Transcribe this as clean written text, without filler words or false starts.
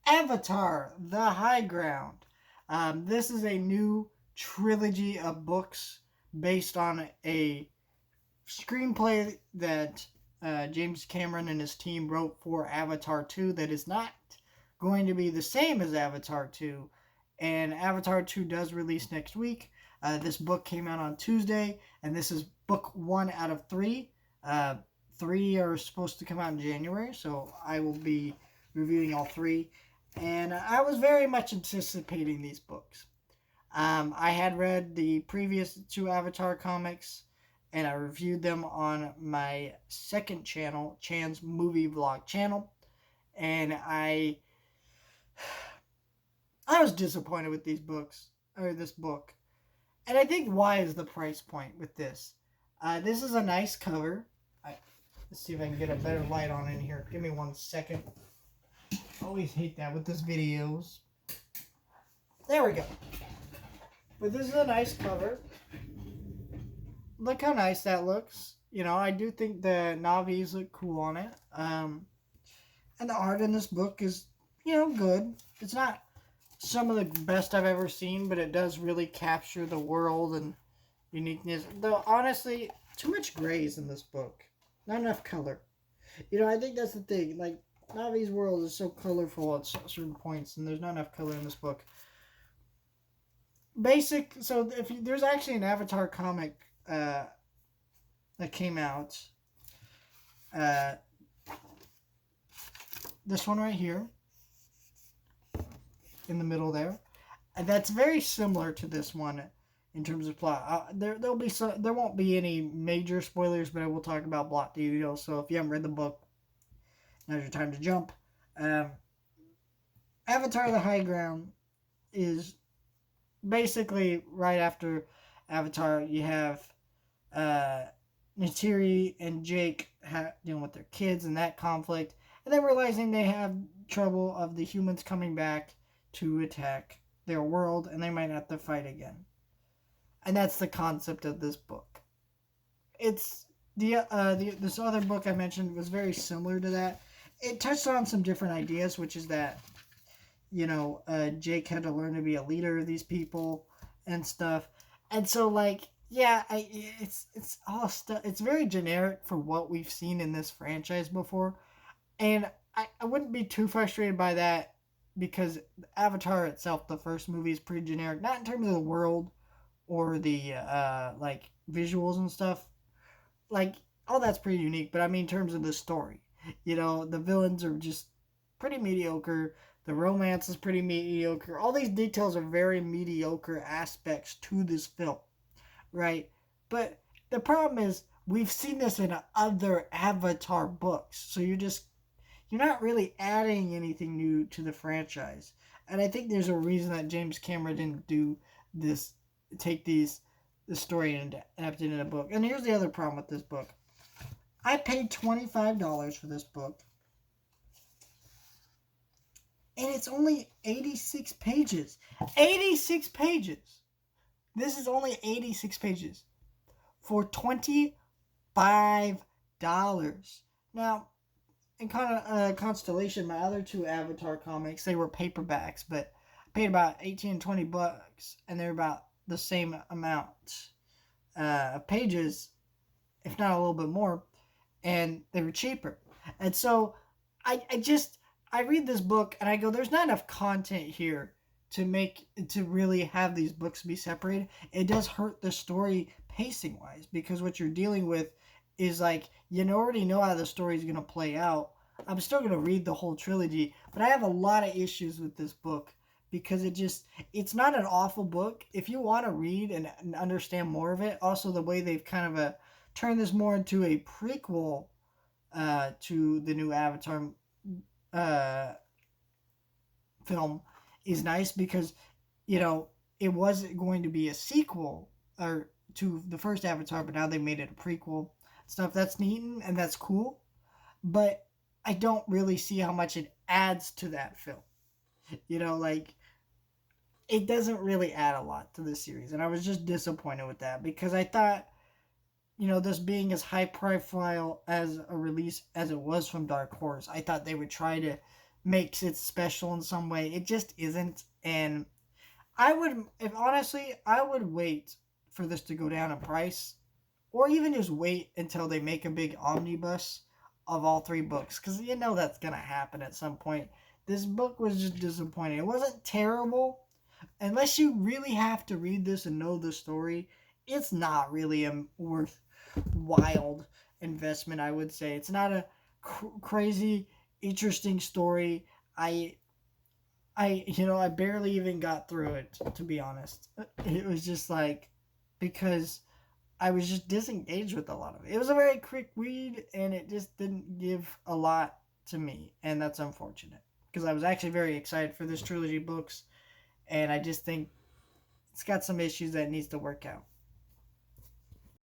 Avatar: The High Ground. This is a new trilogy of books based on a screenplay that James Cameron and his team wrote for Avatar 2 that is not going to be the same as Avatar 2. And Avatar 2 does release next week. This book came out on Tuesday, and this is book 1 out of 3. 3 are supposed to come out in January, so I will be reviewing all 3. And I was very much anticipating these books. I had read the previous 2 Avatar comics, and I reviewed them on my second channel, Chan's Movie Vlog channel. And I was disappointed with these books, or this book. And I think why is the price point with this. This is a nice cover. Let's see if I can get a better light on in here. Give me 1 second. Always hate that with this videos. There we go. But this is a nice cover. Look how nice that looks. You know, I do think the Na'vis look cool on it. And the art in this book is, good. It's not some of the best I've ever seen, but it does really capture the world and uniqueness. Though, honestly, too much grays in this book. Not enough color. I think that's the thing. Like, Navi's world is so colorful at certain points, and there's not enough color in this book. So there's actually an Avatar comic that came out. This one right here, in the middle there, and that's very similar to this one in terms of plot. There won't be any major spoilers, but I will talk about plot details. So if you haven't read the book, now's your time to jump. Avatar: The High Ground is basically right after Avatar. You have Neytiri and Jake dealing with their kids and that conflict, and then realizing they have trouble of the humans coming back to attack their world, and they might have to fight again. And that's the concept of this book. It's this other book I mentioned was very similar to that. It touched on some different ideas, which is that Jake had to learn to be a leader of these people and stuff. And so, it's all stuff. It's very generic for what we've seen in this franchise before, and I wouldn't be too frustrated by that because Avatar itself, the first movie, is pretty generic. Not in terms of the world or the visuals and stuff. All that's pretty unique, but I mean in terms of the story. The villains are just pretty mediocre. The romance is pretty mediocre. All these details are very mediocre aspects to this film, right? But the problem is we've seen this in other Avatar books, so you're not really adding anything new to the franchise. And I think there's a reason that James Cameron didn't do this, take the story and adapt it in a book. And here's the other problem with this book. I paid $25 for this book, and it's only 86 pages. 86 pages! This is only 86 pages for $25. Now, in Constellation, my other 2 Avatar comics, they were paperbacks, but I paid about $18 and $20, and they're about the same amount of pages, if not a little bit more, and they were cheaper. And so I read this book and I go, there's not enough content here to really have these books be separated. It does hurt the story pacing wise, because what you're dealing with is you already know how the story is going to play out. I'm still going to read the whole trilogy, but I have a lot of issues with this book because it's not an awful book. If you want to read and understand more of it, also the way they've kind of turned this more into a prequel to the new Avatar film is nice, because it wasn't going to be a sequel or to the first Avatar, but now they made it a prequel stuff. That's neat and that's cool, but I don't really see how much it adds to that film. It doesn't really add a lot to the series, and I was just disappointed with that because I thought, this being as high profile as a release as it was from Dark Horse, I thought they would try to makes it special in some way. It just isn't. And I would, if honestly, I would wait for this to go down in price, or even just wait until they make a big omnibus of all three books, because you know that's gonna happen at some point. This book was just disappointing. It wasn't terrible, unless you really have to read this and know the story. It's not really a worthwhile investment. I would say it's not a crazy interesting story. I I barely even got through it, to be honest. It was just like, because I was just disengaged with a lot of it. It was a very quick read, and it just didn't give a lot to me, and that's unfortunate because I was actually very excited for this trilogy books, and I just think it's got some issues that it needs to work out.